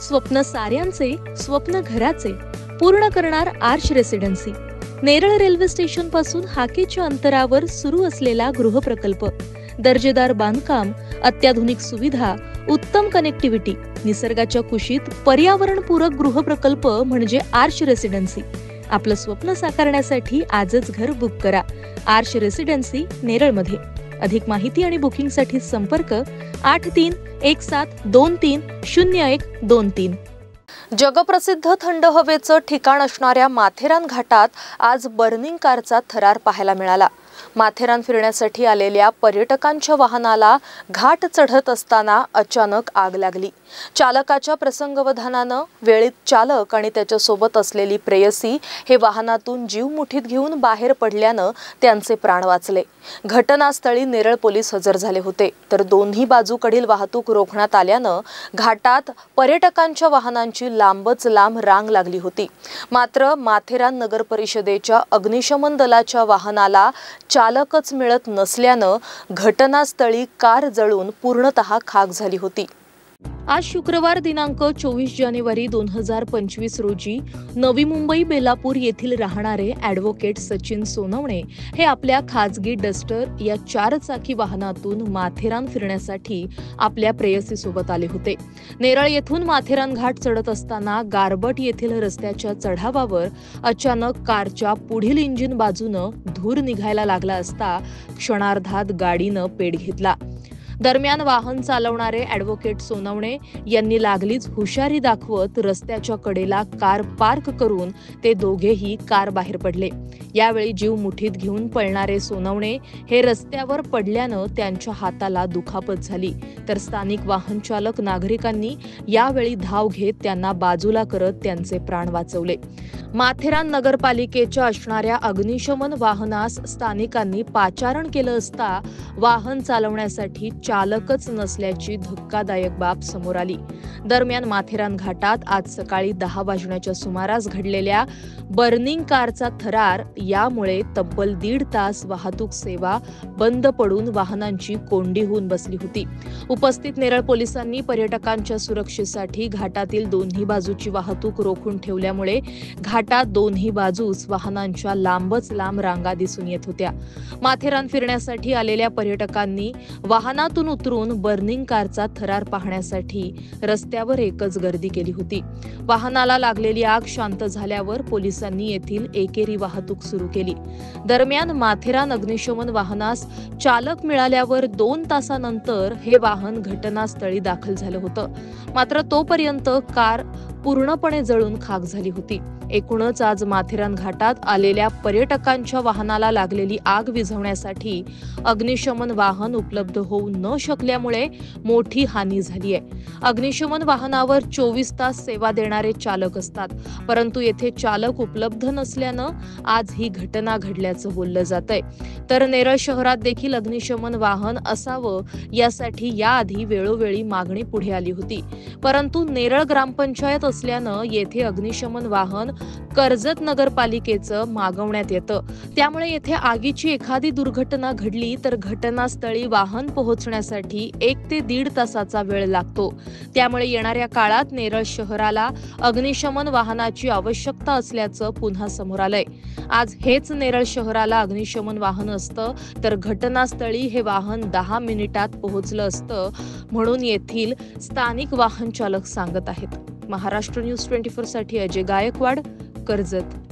स्वप्न साऱ्यांचे, स्वप्न घराचे पूर्ण करणार arch residency. Neral railway station पासून हाकेच्या अंतरावर सुरू असलेला गृहप्रकल्प, दर्जेदार बांधकाम, अत्याधुनिक सुविधा, उत्तम कनेक्टिव्हिटी, निसर्गाच्या कुशीत पर्यावरणपूरक गृहप्रकल्प म्हणजे आर्च रेसिडेन्सी। आपलं स्वप्न साकारण्यासाठी आजच घर बुक करा। आर्च रेसिडेन्सी नेरळमध्ये। अधिक माहिती आणि बुकिंगसाठी संपर्क 8317230123। जगप्रसिद्ध थंड हवेचं ठिकाण असणाऱ्या माथेरान घाटात आज बर्निंग कारचा थरार पाहायला मिळाला। माथेरान फिरण्यासाठी आलेल्या पर्यटकांच्या वाहनाला घाट चढत असताना अचानक आग लागली। चालकाच्या प्रसंगावधानानं वेळीत चालक आणि त्याच्यासोबत असलेली प्रेयसी हे वाहनातून जीव मुठीत घेऊन बाहेर पडल्यानं त्यांचे प्राण वाचले। घटनास्थळी नेरळ पोलीस हजर झाले होते, तर दोन्ही बाजूकडील वाहतूक रोखण्यात आल्यानं घाटात पर्यटकांच्या वाहनांची लांबच लांब रांग लागली होती। मात्र माथेरान नगर परिषदेच्या अग्निशमन दलाच्या वाहनाला चालकच मिळत नसल्यानं घटनास्थळी कार जळून पूर्णतः खाक झाली होती। आज शुक्रवार दिनांक 24 जानेवारी 2025 रोजी नवी मुंबई बेलापूर येथील राहणारे ॲडव्होकेट सचिन सोनवणे हे आपल्या खाजगी डस्टर या 4 चाकी वाहनातून माथेरान फिरण्यासाठी आपल्या प्रेयसीसोबत आले होते। नेरळ येथून माथेरान घाट चढत असताना गारबट येथील रस्त्याच्या चढावावर अचानक कारच्या पुढील इंजिन बाजूनं धूर निघायला लागला असता क्षणार्धात गाडीनं पेट घेतला। दरम्यान वाहन चालवणारे ॲडव्होकेट सोनवणे यांनी लागलीच हुशारी दाखवत रस्त्याच्या कडेला कार पार्क करून ते दोघेही कार बाहेर पडले। यावेळी जीव मुठीत घेऊन पळणारे सोनवणे हे रस्त्यावर पडल्यानं त्यांच्या हाताला दुखापत झाली, तर स्थानिक वाहन चालक नागरिकांनी यावेळी धाव घेत त्यांना बाजूला करत त्यांचे प्राण वाचवले। माथेरान नगरपालिकेच्या असणाऱ्या अग्निशमन वाहनास स्थानिकांनी पाचारण केलं असता वाहन चालवण्यासाठी चालकच नसल्याची धक्कादायक बाब समोर आली। दरम्यान माथेरान घाटात आज सकाळी 10 वाजण्याच्या सुमारास घडलेल्या बर्निंग कारचा थरार यामुळे तब्बल 1.5 तास वाहतूक सेवा बंद पडून वाहनांची कोंडी होऊन बसली होती। उपस्थित नेरळ पोलिसांनी पर्यटकांच्या सुरक्षेसाठी घाटातील दोन्ही बाजूची वाहतूक रोखून ठेवल्यामुळे घाटात दोन्ही बाजूस वाहनांच्या लांबच लांब रांगा दिसून येत होत्या। माथेरान फिरण्यासाठी आलेल्या पर्यटकांनी वाहनातून उतरून बर्निंग कारचा थरार पाहण्यासाठी रस्त्यावर एकच गर्दी केली होती। वाहनाला लागलेली आग शांत झाल्यावर पोलिसांनी येथील एकेरी वाहतूक सुरू केली। दरम्यान माथेरान अग्निशमन वाहनास चालक मिळाल्यावर 2 तासानंतर हे वाहन घटनास्थळी दाखल झालं होतं। मात्र तोपर्यंत कार पूर्णपणे जळून खाक झाली होती। एकूणच आज माथेरान घाटात आलेल्या पर्यटकांच्या वाहनाला लागलेली आग विझवण्यासाठी अग्निशमन वाहन उपलब्ध होऊ न शकल्यामुळे मोठी हानी झाली आहे। अग्निशमन वाहनावर 24 तास सेवा देणारे चालक असतात, परंतु येथे चालक उपलब्ध नसल्यानं आज ही घटना घडल्याचं बोललं जातंय। तर नेरळ शहरात देखील अग्निशमन वाहन असावं यासाठी याआधी वेळोवेळी मागणी पुढे आली होती, परंतु नेरळ ग्रामपंचायत असल्यानं येथे अग्निशमन वाहन कर्जत नगरपालिकेचं मागवण्यात येतं। त्यामुळे येथे आगीची एखादी दुर्घटना घडली तर घटनास्थळी वाहन पोहोचण्यासाठी 1 ते 1.5 तासाचा वेळ लागतो। त्यामुळे येणाऱ्या काळात नेरळ शहराला अग्निशमन वाहनाची आवश्यकता असल्याचं पुन्हा समोर आलंय। आज हेच नेरळ शहराला अग्निशमन वाहन असतं तर घटनास्थळी हे वाहन 10 मिनिटात पोहोचलं असतं, म्हणून येथील स्थानिक वाहन चालक सांगत आहेत। महाराष्ट्र न्यूज 24 साठी अजय गायकवाड, कर्जत।